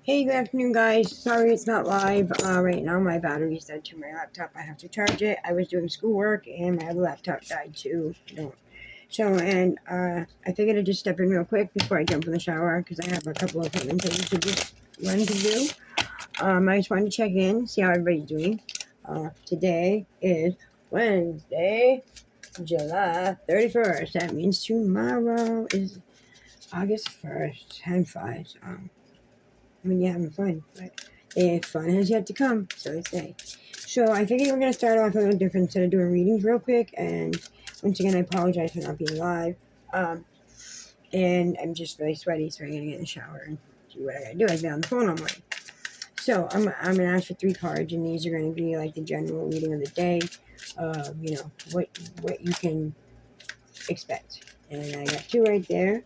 Hey, good afternoon, guys. Sorry it's not live right now. My battery's dead to my laptop. I have to charge it. I was doing schoolwork and my other laptop died too. I figured I'd just step in real quick before I jump in the shower because I have a couple of important things to just run to do. I just wanted to check in, see how everybody's doing. Today is Wednesday, July 31st. That means tomorrow is August 1st. Time flies. You're having fun, but fun has yet to come, so they say. So I figured we're going to start off a little different instead of doing readings real quick. And once again, I apologize for not being live. And I'm just really sweaty, so I'm going to get in the shower and do what I got to do. I've been on the phone all morning. So I'm going to ask for 3 cards, and these are going to be like the general reading of the day. What you can expect. And I got 2 right there.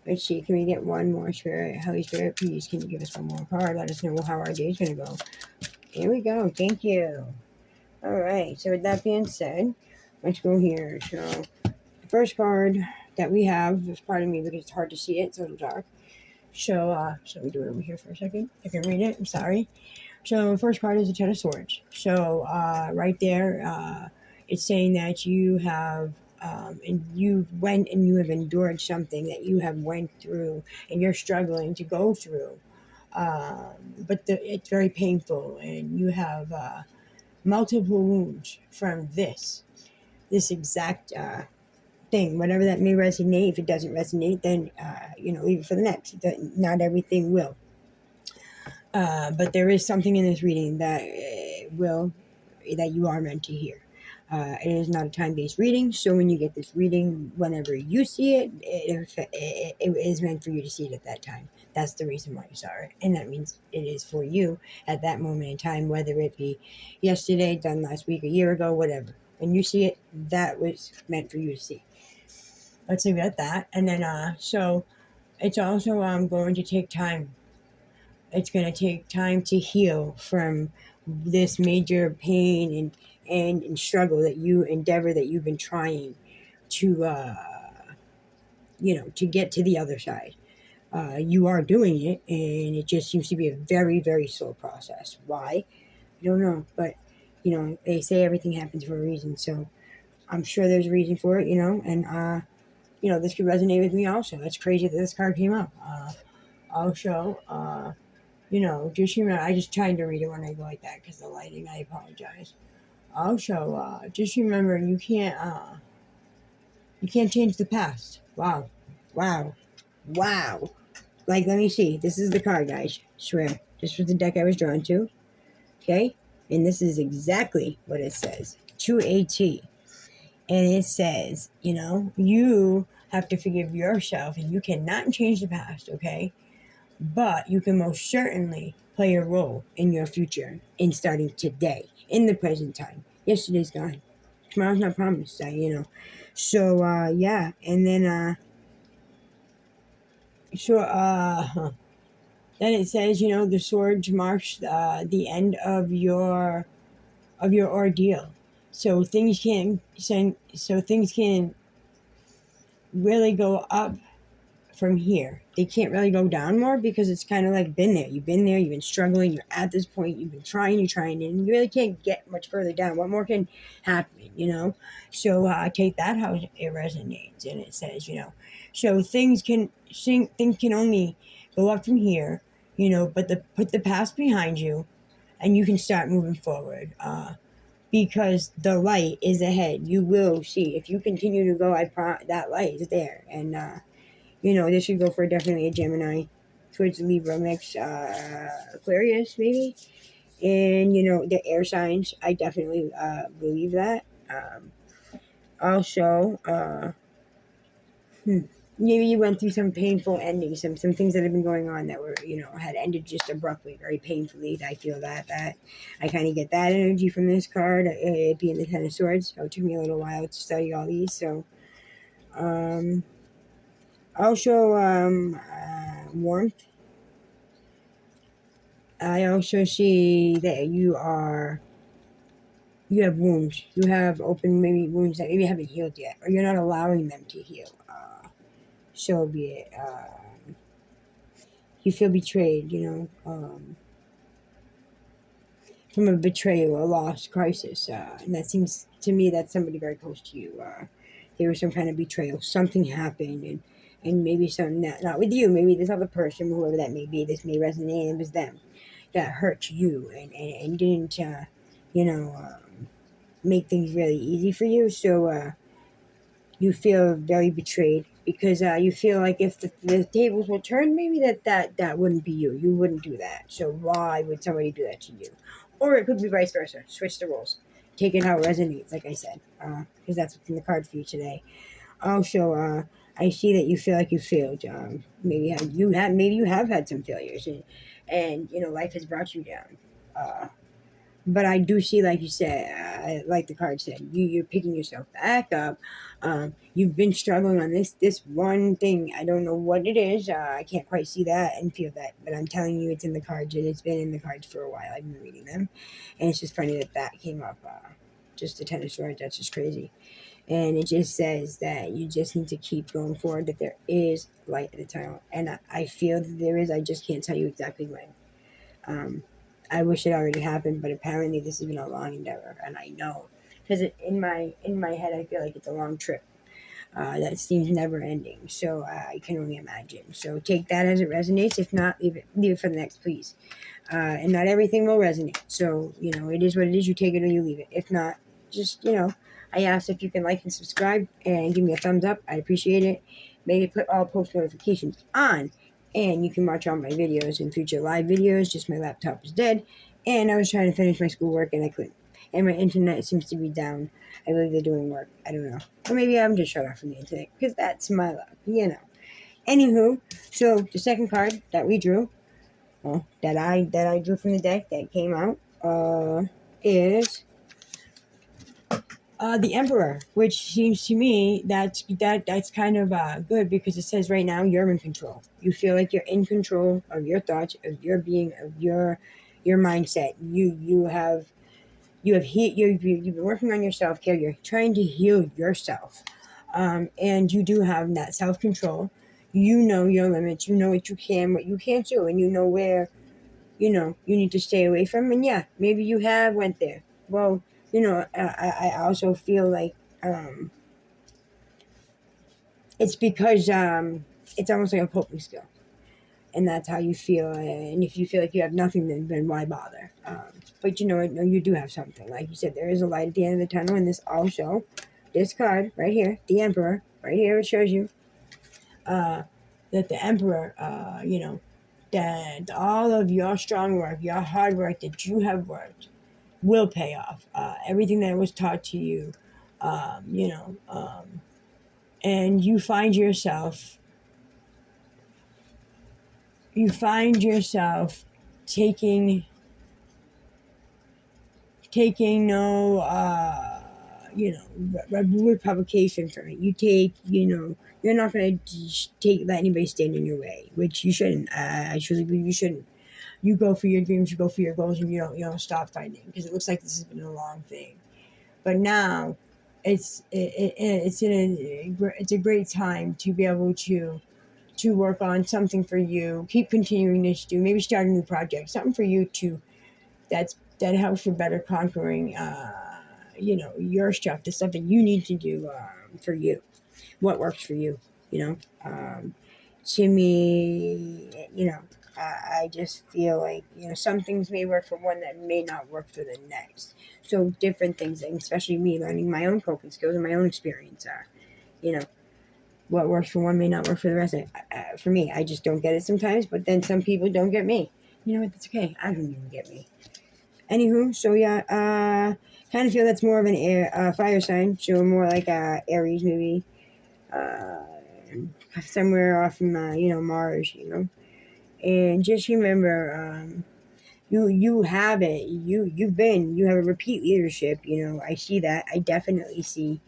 Let's see, can we get one more, Spirit? Holy Spirit, please, can you give us one more card? Let us know how our day is going to go. Here we go. Thank you. All right. So with that being said, let's go here. So the first card that we have, is pardon me because it's hard to see it. It's a little dark. So let me do it over here for a second. I can read it. I'm sorry. So the first card is the Ten of Swords. So right there, it's saying that you have and you went and you have endured something that you have went through and you're struggling to go through. But it's very painful, and you have multiple wounds from this exact thing. Whatever that may resonate. If it doesn't resonate, then leave it for the next. Not everything will. But there is something in this reading that that you are meant to hear. It is not a time-based reading, so when you get this reading, whenever you see it, it is meant for you to see it at that time. That's the reason why you saw it, and that means it is for you at that moment in time, whether it be yesterday, done last week, a year ago, whatever. When you see it, that was meant for you to see. Let's leave it at that. And then, so it's also going to take time. It's going to take time to heal from this major pain and struggle that you've been trying to, to get to the other side. You are doing it, and it just seems to be a very, very slow process. Why? I don't know, but, they say everything happens for a reason, so I'm sure there's a reason for it, and, this could resonate with me also. That's crazy that this card came up. Also, just remember, I just tried to read it when I go like that because the lighting, I apologize. Also, just remember, you can't change the past. Wow. Like, let me see. This is the card, guys. Swear. This was the deck I was drawn to. Okay? And this is exactly what it says. To a T. And it says, you have to forgive yourself, and you cannot change the past, okay? But you can most certainly play a role in your future in starting today, in the present time. Yesterday's gone. Tomorrow's not promised, So, yeah. And then, then it says, the sword marks the end of your ordeal. So things can really go up from here. They can't really go down more because it's kind of like been there. You've been there, you've been struggling, you're at this point, you've been trying, and you really can't get much further down. What more can happen, So take that how it resonates. And it says, so things can only go up from here, but put the past behind you and you can start moving forward. Because the light is ahead. You will see. If you continue to go, that light is there. And, this should go for definitely a Gemini towards Libra mix, Aquarius maybe. And, the air signs, I definitely believe that. Also, maybe you went through some painful endings, some things that have been going on that were, had ended just abruptly, very painfully. I feel that I kind of get that energy from this card, it being the Ten of Swords. So it took me a little while to study all these. So, also, warmth. I also see that you have wounds. You have open maybe wounds that maybe haven't healed yet, or you're not allowing them to heal. So be it. you feel betrayed, from a betrayal, a loss, crisis. And that seems to me that's somebody very close to you. There was some kind of betrayal. Something happened, and maybe something that, not with you, maybe this other person, whoever that may be, this may resonate, and it was them that hurt you and didn't, make things really easy for you. So, you feel very betrayed because you feel like if the tables were turned, maybe that wouldn't be you. You wouldn't do that. So why would somebody do that to you? Or it could be vice versa. Switch the roles. Take it how it resonates, like I said, because that's what's in the card for you today. Also, I see that you feel like you failed. Maybe you have had some failures, and life has brought you down. Uh, but I do see, like you said, like the card said, you're picking yourself back up. You've been struggling on this one thing. I don't know what it is. I can't quite see that and feel that, but I'm telling you, it's in the cards, and it's been in the cards for a while. I've been reading them, and it's just funny that came up. Just the Ten of Swords. That's just crazy, and it just says that you just need to keep going forward. That there is light at the tunnel, and I feel that there is. I just can't tell you exactly when. Um, I wish it already happened, but apparently this has been a long endeavor, and I know because in my head I feel like it's a long trip that seems never ending. So I can only imagine. So take that as it resonates. If not, leave it for the next, please. And not everything will resonate. So it is what it is. You take it or you leave it. If not, just I asked if you can like and subscribe and give me a thumbs up. I'd appreciate it. Maybe put all post notifications on, and you can watch all my videos and future live videos. Just my laptop is dead, and I was trying to finish my schoolwork and I couldn't. And my internet seems to be down. I believe they're doing work. I don't know. Or maybe I'm just shut off from the internet because that's my luck. Anywho, so the second card that we drew, that I drew from the deck that came out, is the Emperor, which seems to me that's kind of good because it says right now you're in control. You feel like you're in control of your thoughts, of your being, of your mindset. You've been working on your self care. You're trying to heal yourself, and you do have that self control. You know your limits. You know what you can't do, and you know where you need to stay away from. And yeah, maybe you have went there. Well, I also feel like it's because it's almost like a coping skill, and that's how you feel. And if you feel like you have nothing, then why bother? But you know what? No, you do have something. Like you said, there is a light at the end of the tunnel, and this card right here, the Emperor, right here, it shows you that the Emperor, that all of your strong work, your hard work that you have worked will pay off. Everything that was taught to you, and you find yourself taking no republication from it. You're not going to let anybody stand in your way, which you shouldn't. I truly believe you shouldn't. You go for your dreams, you go for your goals, and you don't stop fighting, because it looks like this has been a long thing. But now it's a great time to be able to work on something for you. Keep continuing to do, maybe start a new project, something for you to that helps with better conquering your stuff, the stuff that you need to do for you, what works for you. you know to me, I just feel like some things may work for one that may not work for the next. So different things, and especially me learning my own coping skills and my own experience are, you know what works for one may not work for the rest. For me, I just don't get it sometimes, but then some people don't get me. You know what, that's okay, I don't even get me. Anywho, so yeah, kind of feel that's more of an fire sign, so more like Aries, maybe, uh, somewhere off from Mars, and just remember, you have it. You have a repeat leadership. I see that. I definitely see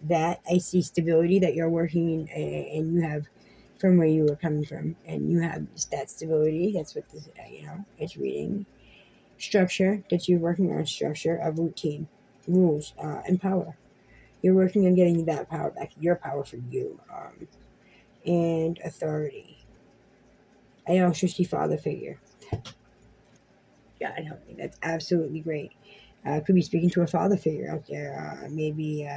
that. I see stability that you're working in, and you have from where you were coming from, and you have that stability. That's what this, it's reading. Structure, that you're working on structure of routine, rules, and power. You're working on getting that power back, your power for you, and authority. I also see father figure. God help me. That's absolutely great. Could be speaking to a father figure out there. Maybe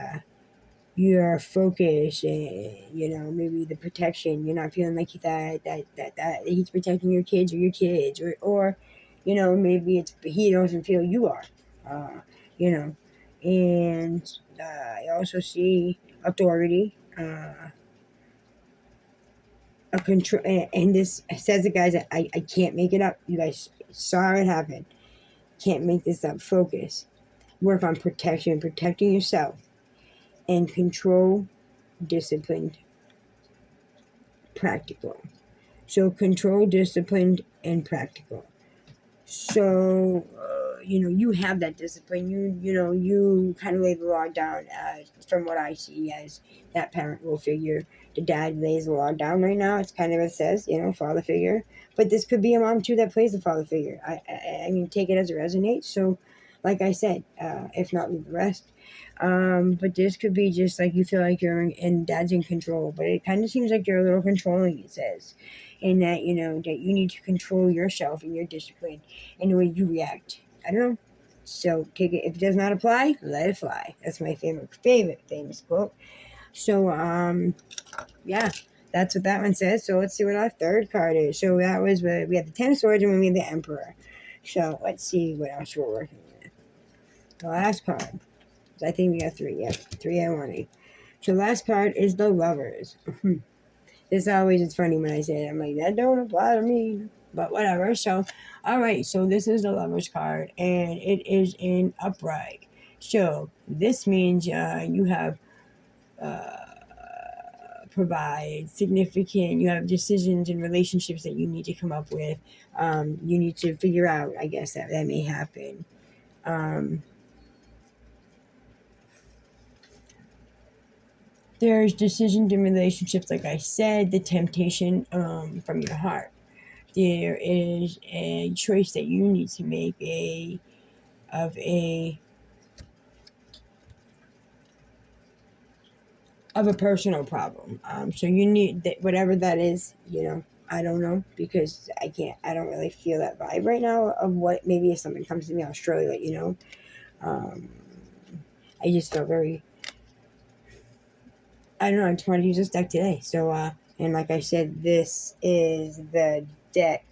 your focus, maybe the protection. You're not feeling like that he's protecting your kids or your kids, or maybe it's he doesn't feel you are. Uh, you know, and I also see authority. A control, and this says it, guys. I can't make it up. You guys saw it happen. Can't make this up. Focus. Work on protection, protecting yourself, and control, disciplined, practical. So control, disciplined, and practical. So you have that discipline. You kind of lay the law down. From what I see, as that parent will figure, the dad lays the law down right now. It's kind of, it says, father figure. But this could be a mom too that plays the father figure. I mean, take it as it resonates. So, like I said, if not, leave the rest. But this could be just like you feel like you're in dad's in control, but it kind of seems like you're a little controlling. It says, and that that you need to control yourself and your discipline and the way you react. I don't know. So take it. If it does not apply, let it fly. That's my favorite famous quote. So yeah, that's what that one says. So let's see what our third card is. So that was we had the Ten of Swords and we had the Emperor. So let's see what else we're working with. The last card. I think we got three. Yep, three I wanted. So last card is the Lovers. This always is funny when I say it. I'm like, that don't apply to me. But whatever. So, all right. So this is the Lovers card, and it is in upright. So this means you have provide significant. You have decisions and relationships that you need to come up with. You need to figure out. I guess that may happen. There's decisions in relationships, like I said, the temptation from your heart. There is a choice that you need to make of a personal problem. So you need that, whatever that is. I don't know, because I don't really feel that vibe right now of what. Maybe if something comes to me, I'll surely let you know. I just felt very. I don't know. I just wanted to use this deck today. So and like I said, this is the deck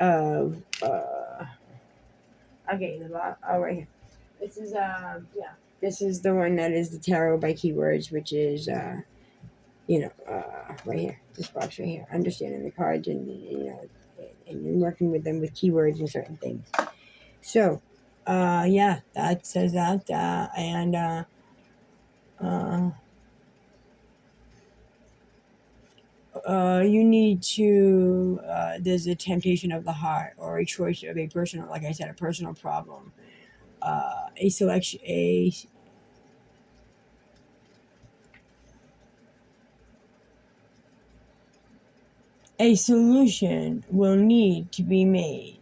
of okay, the lot. Oh, right here. This is yeah. This is the one that is the tarot by keywords, which is right here. This box right here. Understanding the cards and and working with them with keywords and certain things. So, yeah, that says that, and you need to. There's a temptation of the heart, or a choice of a personal, like I said, a personal problem. A selection, a solution will need to be made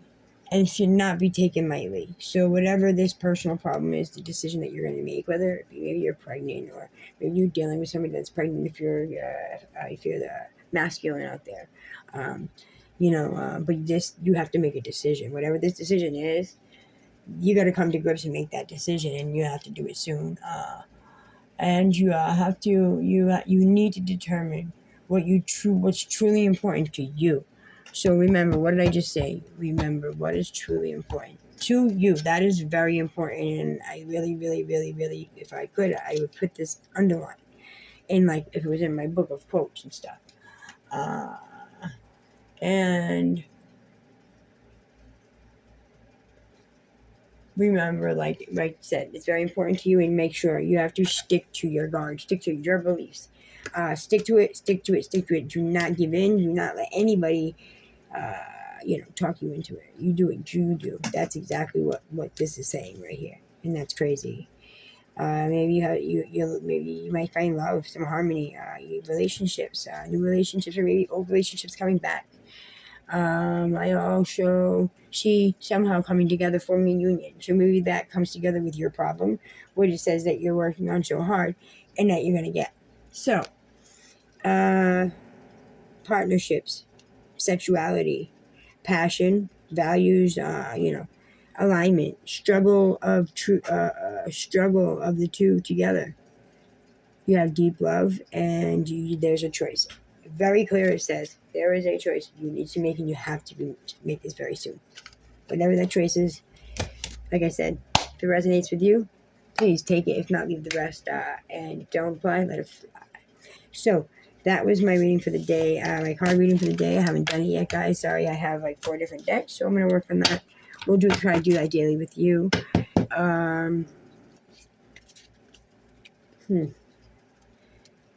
and should not be taken lightly. So whatever this personal problem is, the decision that you're going to make, whether it be maybe you're pregnant or maybe you're dealing with somebody that's pregnant, if you're the masculine out there, but you have to make a decision. Whatever this decision is, you got to come to grips and make that decision, and you have to do it soon. And you have to you need to determine what's truly important to you. So remember, what did I just say? Remember what is truly important to you. That is very important, and I really, really, really, really, if I could, I would put this underline in, like if it was in my book of quotes and stuff. And remember, like I said, it's very important to you, and make sure you have to stick to your guard, stick to your beliefs, stick to it, stick to it, stick to it. Do not give in. Do not let anybody, talk you into it. You do it. You do. That's exactly what this is saying right here, and that's crazy. Maybe maybe you might find love, some harmony, relationships, new relationships, or maybe old relationships coming back. I also see somehow coming together, forming union. So maybe that comes together with your problem, what it says that you're working on so hard and that you're going to get. So, partnerships, sexuality, passion, values, alignment, struggle of the two together. You have deep love, and there's a choice. Very clear. It says there is a choice you need to make, and you have to make this very soon. Whatever that choice is, like I said, if it resonates with you, please take it. If not, leave the rest, and don't apply. Let it fly. So that was my reading for the day. My card reading for the day. I haven't done it yet, guys. Sorry, I have like 4 different decks, so I'm gonna work on that. We'll try to do that daily with you.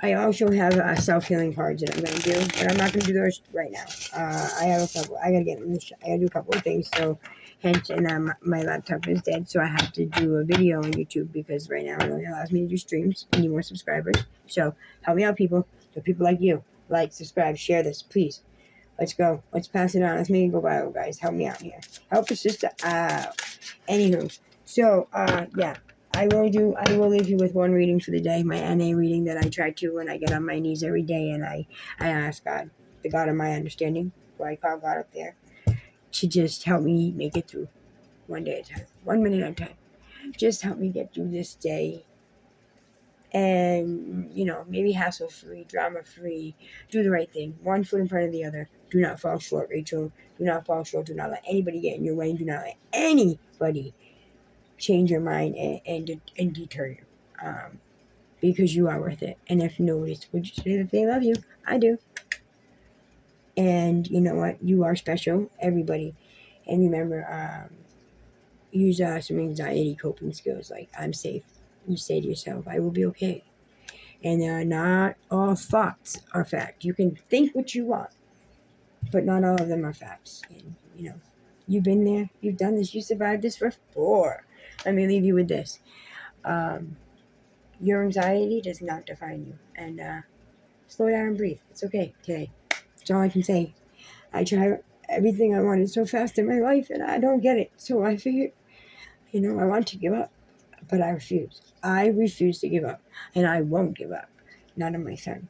I also have self-healing cards that I'm going to do, but I'm not going to do those right now. I have a couple. I got to do a couple of things. So, hence, and my laptop is dead, so I have to do a video on YouTube because right now it only allows me to do streams. I need more subscribers. So, help me out, people. So, people like you, like, subscribe, share this, please. Let's go. Let's pass it on. Let's make it go viral, guys. Help me out here. Help a sister out. Anywho, so yeah. I will leave you with one reading for the day, my NA reading that I try to when I get on my knees every day and I ask God, the God of my understanding, who I call God up there, to just help me make it through one day at a time, 1 minute at a time. Just help me get through this day and, maybe hassle-free, drama-free, do the right thing, one foot in front of the other. Do not fall short, Rachel. Do not fall short. Do not let anybody get in your way. Do not let anybody change your mind and deter you, because you are worth it. And if nobody would you say that they love you, I do. And you know what? You are special, everybody. And remember, use some anxiety coping skills like I'm safe. You say to yourself, I will be okay. And not all thoughts are fact. You can think what you want, but not all of them are facts. And you've been there, you've done this, you survived this before. Let me leave you with this. Your anxiety does not define you. And slow down and breathe. It's okay today. That's all I can say. I try everything I wanted so fast in my life, and I don't get it. So I figured, I want to give up, but I refuse. I refuse to give up, and I won't give up. Not on my son.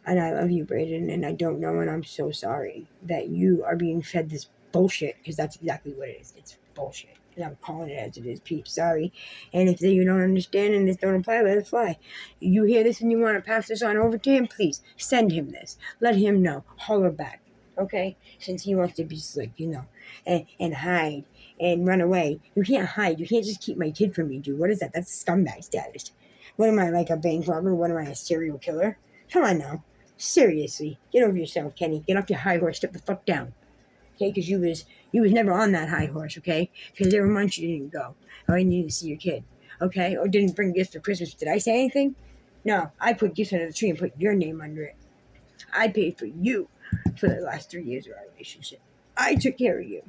And I love you, Brayden, and I don't know, and I'm so sorry that you are being fed this bullshit, because that's exactly what it is. It's bullshit. And I'm calling it as it is, peeps. Sorry. And if you don't understand and this don't apply, let it fly. You hear this and you want to pass this on over to him, please send him this. Let him know. Holler back. Okay? Since he wants to be slick, and hide and run away. You can't hide. You can't just keep my kid from me, dude. What is that? That's scumbag status. What am I, like a bank robber? What am I, a serial killer? Come on now. Seriously. Get over yourself, Kenny. Get off your high horse. Step the fuck down. Okay, because you was never on that high horse, okay? Because there were months you didn't go, or you didn't see your kid, okay? Or didn't bring gifts for Christmas. Did I say anything? No, I put gifts under the tree and put your name under it. I paid for you for the last 3 years of our relationship. I took care of you.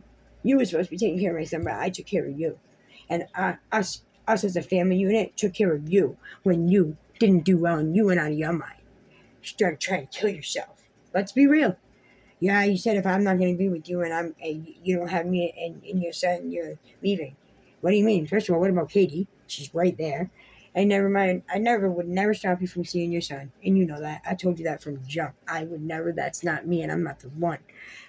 You were supposed to be taking care of my son, but I took care of you. And us as a family unit took care of you when you didn't do well and you went out of your mind. You started trying to kill yourself. Let's be real. Yeah, you said if I'm not going to be with you and you don't have me and your son, you're leaving. What do you mean? First of all, what about Katie? She's right there. And never mind, I would never stop you from seeing your son. And you know that. I told you that from jump. I would never. That's not me, and I'm not the one.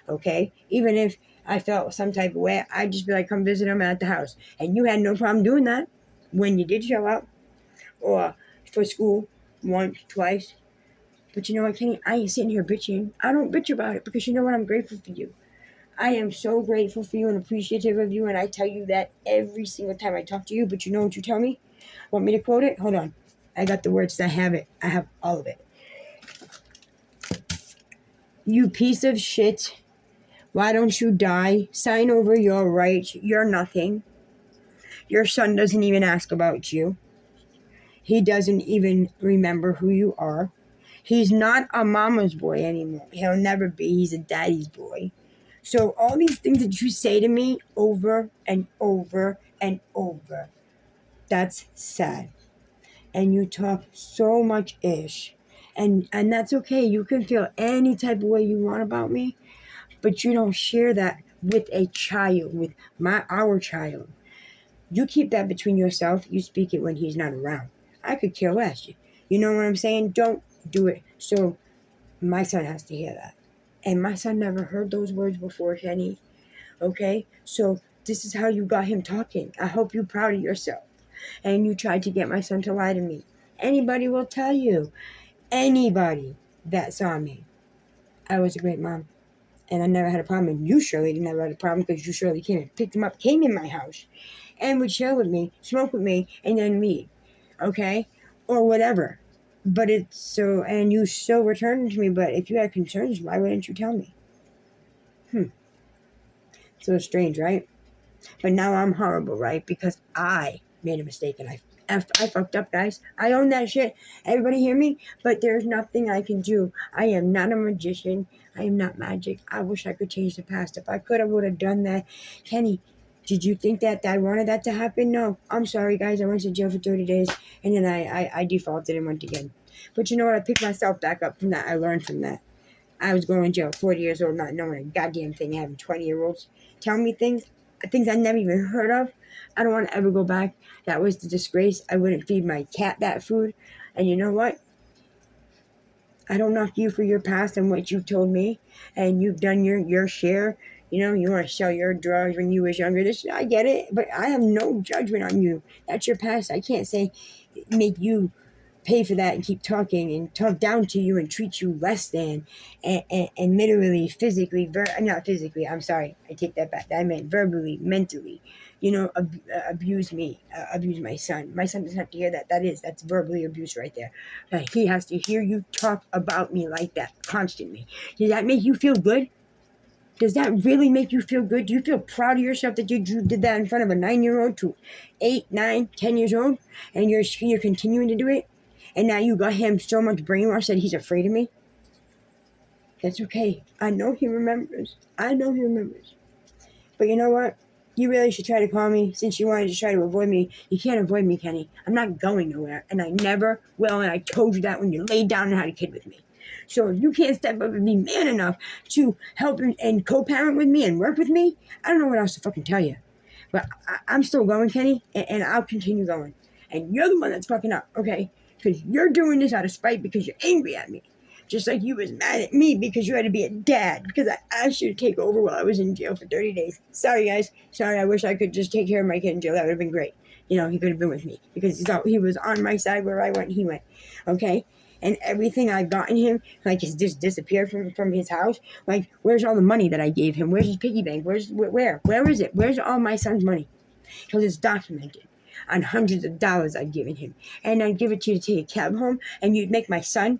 Okay? Even if I felt some type of way, I'd just be like, come visit him at the house. And you had no problem doing that when you did show up. Or for school, once, twice. But you know what, Kenny? I ain't sitting here bitching. I don't bitch about it because you know what? I'm grateful for you. I am so grateful for you and appreciative of you, and I tell you that every single time I talk to you. But you know what you tell me? Want me to quote it? Hold on. I got the words. I have it. I have all of it. You piece of shit. Why don't you die? Sign over your rights. You're nothing. Your son doesn't even ask about you. He doesn't even remember who you are. He's not a mama's boy anymore. He'll never be. He's a daddy's boy. So all these things that you say to me over and over and over, that's sad. And you talk so much ish. And that's okay. You can feel any type of way you want about me, but you don't share that with a child, with our child. You keep that between yourself. You speak it when he's not around. I could care less. You know what I'm saying? Don't do it. So my son has to hear that. And my son never heard those words before, Kenny. Okay? So this is how you got him talking. I hope you're proud of yourself. And you tried to get my son to lie to me. Anybody will tell you. Anybody that saw me. I was a great mom. And I never had a problem. And you surely didn't have a problem because you surely came and picked him up, came in my house, and would chill with me, smoke with me, and then leave. Okay? Or whatever. But it's so, and you still returned to me, but if you had concerns, why wouldn't you tell me? So strange, right? But now I'm horrible, right? Because I made a mistake and I fucked up, guys. I own that shit. Everybody hear me? But there's nothing I can do. I am not a magician. I am not magic. I wish I could change the past. If I could, I would have done that. Kenny, did you think that I wanted that to happen? No. I'm sorry, guys. I went to jail for 30 days and then I defaulted and went again. But you know what? I picked myself back up from that. I learned from that. I was going to jail 40 years old, not knowing a goddamn thing, having 20-year-olds tell me things I never even heard of. I don't want to ever go back. That was the disgrace. I wouldn't feed my cat that food. And you know what? I don't knock you for your past and what you told me. And you've done your share. You know, you want to sell your drugs when you was younger. I get it. But I have no judgment on you. That's your past. I can't say make you pay for that and keep talking and talk down to you and treat you less than and literally physically not physically, I'm sorry, I take that back, I meant verbally, mentally, you know, abuse me, abuse my son doesn't have to hear that's verbally abuse right there. He has to hear you talk about me like that constantly. Does that make you feel good? Does that really make you feel good? Do you feel proud of yourself that you did that in front of a 9-year-old to 8, 9, 10 years old, and you're continuing to do it? And now you got him so much brainwashed that he's afraid of me? That's okay. I know he remembers. But you know what? You really should try to call me since you wanted to try to avoid me. You can't avoid me, Kenny. I'm not going nowhere, and I never will, and I told you that when you laid down and had a kid with me. So if you can't step up and be man enough to help and co-parent with me and work with me, I don't know what else to fucking tell you. But I'm still going, Kenny, and I'll continue going. And you're the one that's fucking up, okay? Because you're doing this out of spite because you're angry at me. Just like you was mad at me because you had to be a dad because I asked you to take over while I was in jail for 30 days. Sorry, guys. Sorry, I wish I could just take care of my kid in jail. That would have been great. You know, he could have been with me because he was on my side where I went, he went. Okay? And everything I've gotten him, like, has just disappeared from his house. Like, where's all the money that I gave him? Where's his piggy bank? Where is it? Where's all my son's money? Because it's documented on hundreds of dollars I've given him. And I'd give it to you to take a cab home, and you'd make my son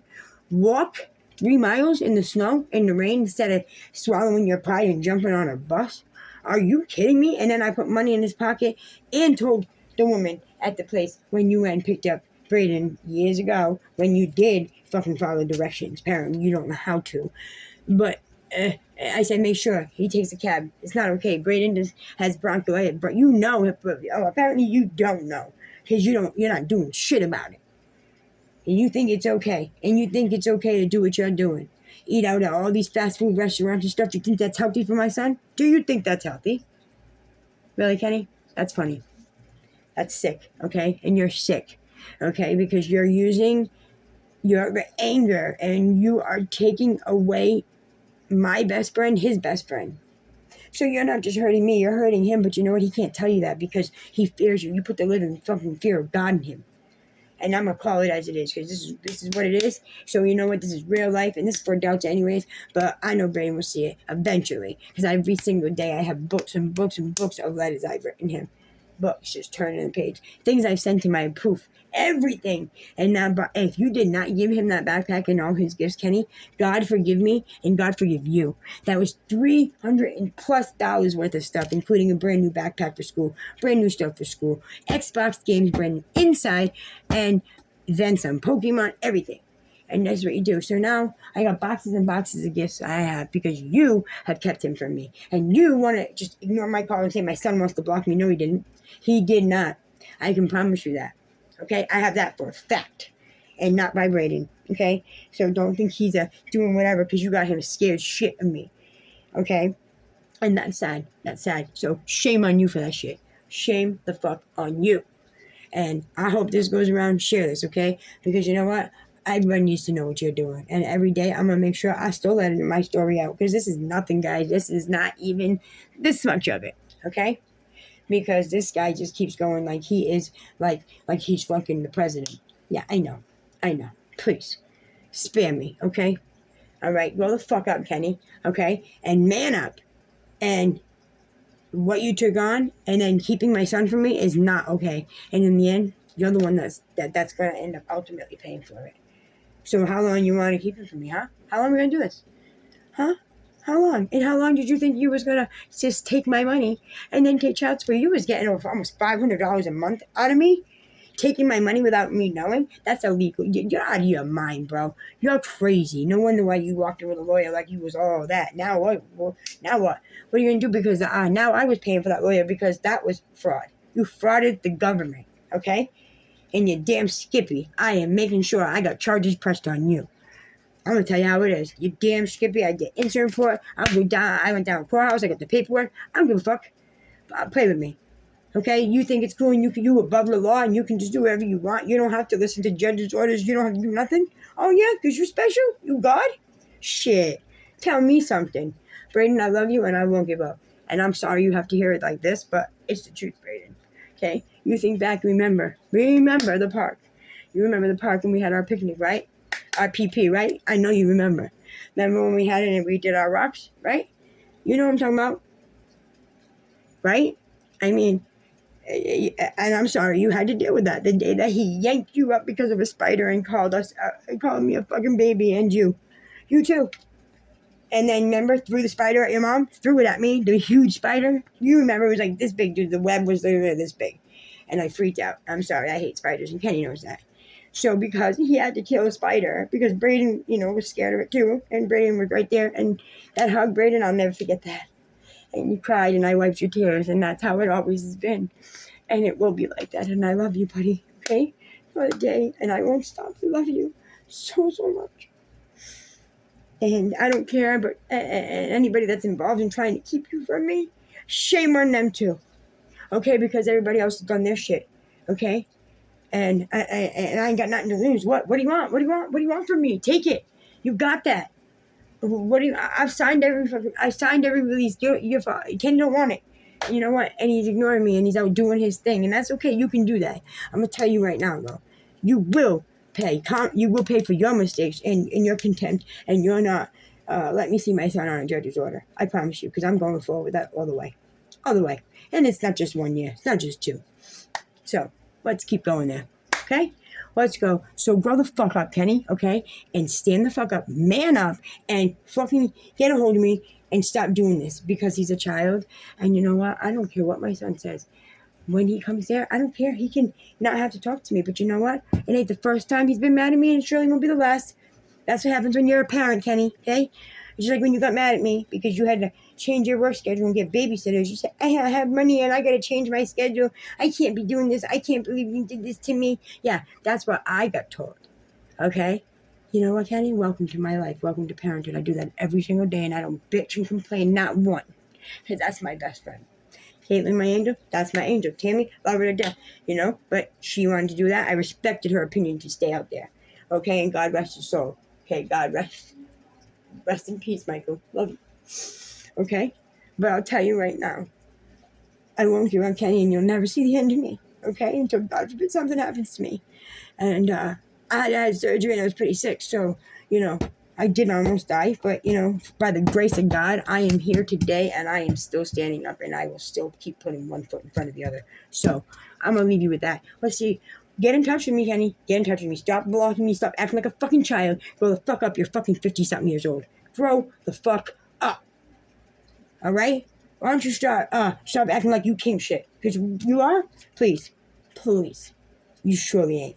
walk 3 miles in the snow, in the rain, instead of swallowing your pride and jumping on a bus? Are you kidding me? And then I put money in his pocket and told the woman at the place when you went and picked up Brayden years ago, when you did fucking follow directions. Apparently, you don't know how to. But I said, make sure he takes a cab. It's not okay. Brayden has bronchitis, but you know it. But, apparently you don't know because you're not doing shit about it. And you think it's okay. And you think it's okay to do what you're doing. Eat out at all these fast food restaurants and stuff. You think that's healthy for my son? Do you think that's healthy? Really, Kenny? That's funny. That's sick, okay? And you're sick, okay? Because you're using your anger and you are taking away my best friend, his best friend. So you're not just hurting me, you're hurting him, but you know what? He can't tell you that because he fears you. You put the living fucking fear of God in him. And I'm going to call it as it is because this is what it is. So you know what? This is real life, and this is for adults anyways. But I know Brayden will see it eventually because every single day I have books and books and books of letters I've written him. Books, just turning the page. Things I've sent to my proof. Everything. And now, but if you did not give him that backpack and all his gifts, Kenny, God forgive me and God forgive you. That was $300+ worth of stuff, including a brand new backpack for school, brand new stuff for school, Xbox games, brand new inside, and then some Pokemon, everything. And that's what you do. So now I got boxes and boxes of gifts I have because you have kept him from me. And you want to just ignore my call and say my son wants to block me. No, he didn't. He did not. I can promise you that. Okay? I have that for a fact. And not vibrating. Okay? So don't think he's doing whatever because you got him scared shit of me. Okay? And that's sad. That's sad. So shame on you for that shit. Shame the fuck on you. And I hope this goes around. Share this, okay? Because you know what? everyone needs to know what you're doing. And every day I'm going to make sure I still let my story out. Because this is nothing, guys. This is not even this much of it. Okay? Because this guy just keeps going like he is, like he's fucking the president. Yeah, I know. I know. Please. Spare me. Okay? All right? Grow the fuck up, Kenny. Okay? And man up. And what you took on and then keeping my son from me is not okay. And in the end, you're the one that's going to end up ultimately paying for it. So how long you want to keep him from me, huh? How long are we going to do this? Huh? How long? And how long did you think you was going to just take my money and then take child support? You was getting over almost $500 a month out of me? Taking my money without me knowing? That's illegal. You're out of your mind, bro. You're crazy. No wonder why you walked in with a lawyer like you was all that. Now what? Well, now what? What are you going to do? Because now I was paying for that lawyer because that was fraud. You frauded the government, okay? And you damn Skippy. I am making sure I got charges pressed on you. I'm going to tell you how it is. You damn Skippy. I get insurance report. I went down to courthouse. I got the paperwork. I don't give a fuck. Play with me. Okay, you think it's cool and you above the law and you can just do whatever you want. You don't have to listen to judges' orders. You don't have to do nothing. Oh yeah, because you're special? You God? Shit. Tell me something. Braden, I love you and I won't give up. And I'm sorry you have to hear it like this, but it's the truth, Braden. Okay? You think back, remember the park. You remember the park when we had our picnic, right? Our PP, right? I know you remember. Remember when we had it and we did our rocks, right? You know what I'm talking about? Right? I mean, and I'm sorry you had to deal with that the day that he yanked you up because of a spider and called me a fucking baby, and you too. And then remember, threw the spider at your mom, threw it at me, the huge spider. You remember it was like this big, dude. The web was literally this big, and I freaked out. I'm sorry, I hate spiders, and Kenny knows that. So because he had to kill a spider, because Braden, was scared of it too, and Braden was right there, and that hug, Braden, I'll never forget that. And you cried, and I wiped your tears, and that's how it always has been. And it will be like that. And I love you, buddy. Okay? For a day. And I won't stop to love you so, so much. And I don't care, but anybody that's involved in trying to keep you from me, shame on them too. Okay? Because everybody else has done their shit. Okay? And I ain't got nothing to lose. What do you want? What do you want? What do you want from me? Take it. You got that. What do you? I've signed every release. Kenny don't want it. You know what? And he's ignoring me and he's out doing his thing. And that's okay. You can do that. I'm going to tell you right now, though. You will pay. You will pay for your mistakes and your contempt. And you're not, let me see my son on a judge's order. I promise you. Because I'm going forward with that all the way. All the way. And it's not just 1 year. It's not just 2. So, let's keep going there. Okay? Let's go. So grow the fuck up, Kenny. Okay? And stand the fuck up. Man up. And fucking get a hold of me. And stop doing this because he's a child. And you know what? I don't care what my son says. When he comes there, I don't care. He can not have to talk to me. But you know what? It ain't the first time he's been mad at me, and it surely won't be the last. That's what happens when you're a parent, Kenny. Okay? It's just like when you got mad at me because you had to change your work schedule and get babysitters. You said, I have money and I got to change my schedule. I can't be doing this. I can't believe you did this to me. Yeah, that's what I got told. Okay? You know what, Kenny? Welcome to my life. Welcome to parenthood. I do that every single day, and I don't bitch and complain, not one. Because that's my best friend. Caitlin, my angel, that's my angel. Tammy, love her to death, But she wanted to do that. I respected her opinion to stay out there. Okay? And God rest his soul. Okay? God rest in peace, Michael. Love you. Okay? But I'll tell you right now, I won't give up Kenny, and you'll never see the end of me. Okay? Until God forbid something happens to me. And, I had surgery and I was pretty sick, so, I did almost die, but, by the grace of God, I am here today and I am still standing up and I will still keep putting one foot in front of the other. So, I'm going to leave you with that. Let's see. Get in touch with me, Kenny. Get in touch with me. Stop blocking me. Stop acting like a fucking child. Grow the fuck up. You're fucking 50-something years old. Grow the fuck up. All right? Why don't you stop acting like you king shit? Because you are? Please. Please. You surely ain't.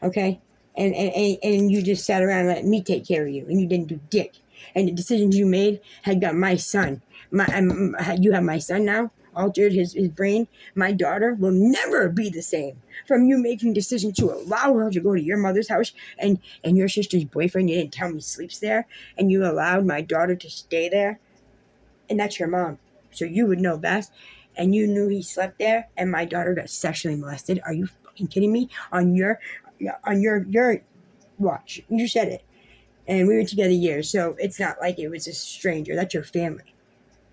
Okay? And you just sat around and let me take care of you, and you didn't do dick. And the decisions you made had got my son. You have my son now, altered his brain. My daughter will never be the same. From you making decisions to allow her to go to your mother's house and your sister's boyfriend, you didn't tell me sleeps there, and you allowed my daughter to stay there, and that's your mom. So you would know best. And you knew he slept there, and my daughter got sexually molested. Are you fucking kidding me? On your Watch. You said it. And we were together years, so it's not like it was a stranger. That's your family.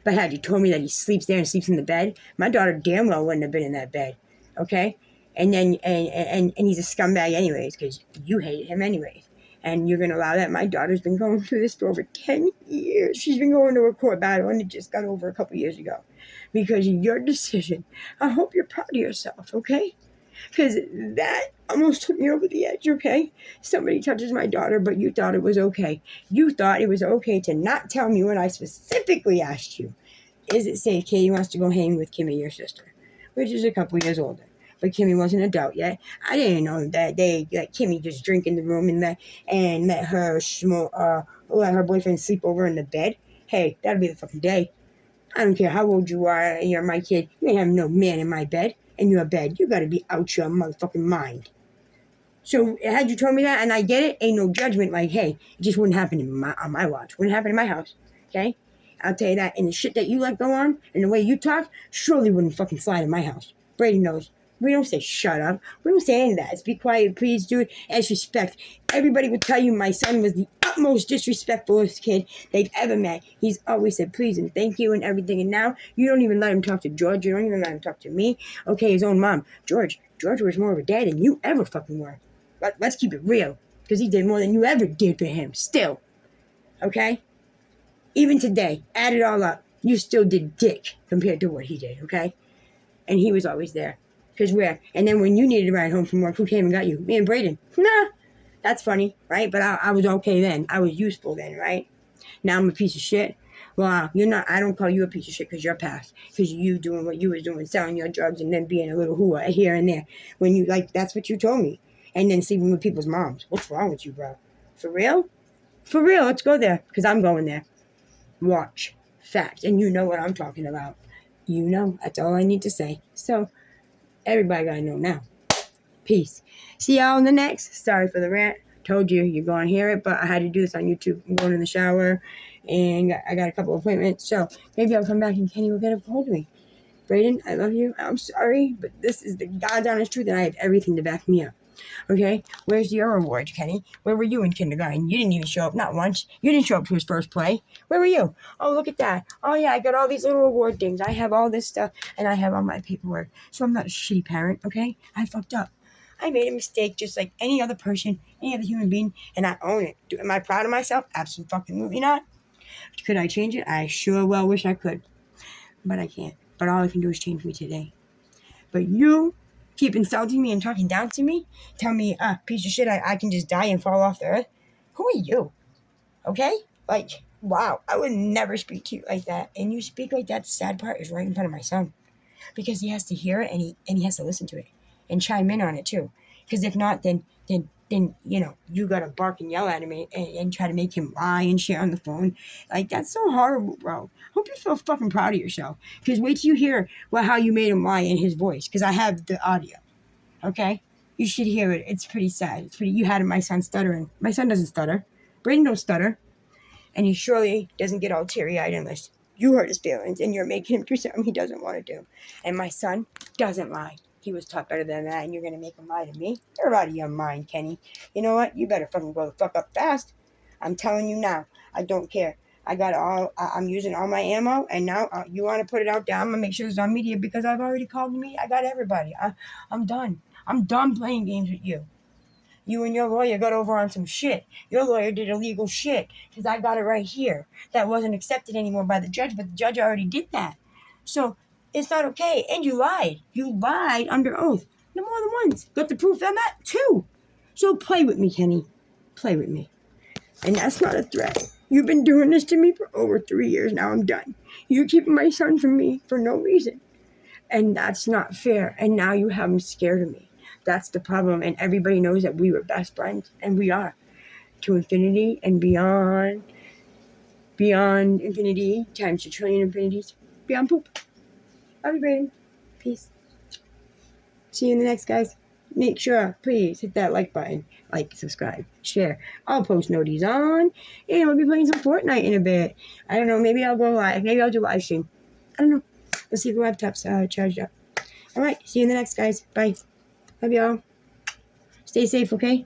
But had you told me that he sleeps there and sleeps in the bed, my daughter damn well wouldn't have been in that bed. Okay? And then and he's a scumbag anyways, because you hated him anyways. And you're gonna allow that? My daughter's been going through this for over 10 years. She's been going to a court battle, and it just got over a couple years ago. Because of your decision. I hope you're proud of yourself, okay? Because that almost took me over the edge, okay? Somebody touches my daughter, but you thought it was okay. You thought it was okay to not tell me when I specifically asked you, is it safe Katie wants to go hang with Kimmy, your sister, which is a couple years older. But Kimmy wasn't an adult yet. I didn't know that Kimmy just drink in the room and let her let her boyfriend sleep over in the bed. Hey, that'll be the fucking day. I don't care how old you are, you're my kid. You ain't have no man in my bed, in your bed. You gotta be out your motherfucking mind. So had you told me that, and I get it, ain't no judgment. Like, hey, it just wouldn't happen on my watch. Wouldn't happen in my house. Okay, I'll tell you that. And the shit that you let go on, and the way you talk, surely wouldn't fucking fly in my house. Brady knows. We don't say shut up. We don't say any of that. It's be quiet, please do it as respect. Everybody would tell you my son was the utmost disrespectfulest kid they've ever met. He's always said please and thank you and everything. And now you don't even let him talk to George. You don't even let him talk to me. Okay, his own mom. George was more of a dad than you ever fucking were. Let's keep it real. Because he did more than you ever did for him. Still. Okay? Even today, add it all up, you still did dick compared to what he did, okay? And he was always there. Because where? And then when you needed a ride home from work, who came and got you? Me and Braden. Nah. That's funny, right? But I was okay then. I was useful then, right? Now I'm a piece of shit. Well, you're not. I don't call you a piece of shit because you're past. Because you doing what you was doing, selling your drugs and then being a little hooah here and there. When you, that's what you told me. And then sleeping with people's moms. What's wrong with you, bro? For real? For real, let's go there. Because I'm going there. Watch. Fact. And you know what I'm talking about. You know. That's all I need to say. So, everybody gotta know now. Peace. See y'all in the next. Sorry for the rant. Told you, you're going to hear it, but I had to do this on YouTube. I'm going in the shower, and I got a couple appointments, so maybe I'll come back and Kenny will get a hold of me. Braden, I love you. I'm sorry, but this is the God's honest truth, and I have everything to back me up. Okay? Where's your award, Kenny? Where were you in kindergarten? You didn't even show up, not once. You didn't show up to his first play. Where were you? Oh, look at that. Oh, yeah, I got all these little award things. I have all this stuff, and I have all my paperwork. So I'm not a shitty parent, okay? I fucked up. I made a mistake just like any other person, any other human being, and I own it. Am I proud of myself? Absolutely not. Could I change it? I sure well wish I could. But I can't. But all I can do is change me today. But you keep insulting me and talking down to me, tell me, piece of shit, I can just die and fall off the earth. Who are you? Okay? Like, wow, I would never speak to you like that. And you speak like that, the sad part is right in front of my son. Because he has to hear it and he has to listen to it and chime in on it too. Because if not, then you know, you gotta bark and yell at him and try to make him lie and shit on the phone. Like, that's so horrible, bro. Hope you feel fucking proud of yourself. Because wait till you hear how you made him lie in his voice. Because I have the audio. Okay? You should hear it. It's pretty sad. You had my son stuttering. My son doesn't stutter. Braden don't stutter. And he surely doesn't get all teary-eyed unless you hurt his feelings and you're making him do something he doesn't want to do. And my son doesn't lie. He was taught better than that, and you're going to make him lie to me? You're out of your mind, Kenny. You know what? You better fucking go the fuck up fast. I'm telling you now. I don't care. I'm using all my ammo, and now you want to put it out there. I'm going to make sure it's on media because I've already called me. I got everybody. I'm done. I'm done playing games with you. You and your lawyer got over on some shit. Your lawyer did illegal shit because I got it right here. That wasn't accepted anymore by the judge, but the judge already did that. So it's not okay. And you lied. You lied under oath. No more than once. Got the proof on that too. So play with me, Kenny. Play with me. And that's not a threat. You've been doing this to me for over 3 years now. I'm done. You're keeping my son from me for no reason. And that's not fair. And now you have him scared of me. That's the problem. And everybody knows that we were best friends. And we are. To infinity and beyond. Beyond infinity times a trillion infinities. Beyond poop. Love you, Brayden. Peace. See you in the next, guys. Make sure, please, hit that like button. Like, subscribe, share. I'll post noties on. And we'll be playing some Fortnite in a bit. I don't know. Maybe I'll go live. Maybe I'll do live stream. I don't know. Let's see if the laptop's charged up. All right. See you in the next, guys. Bye. Love y'all. Stay safe, okay?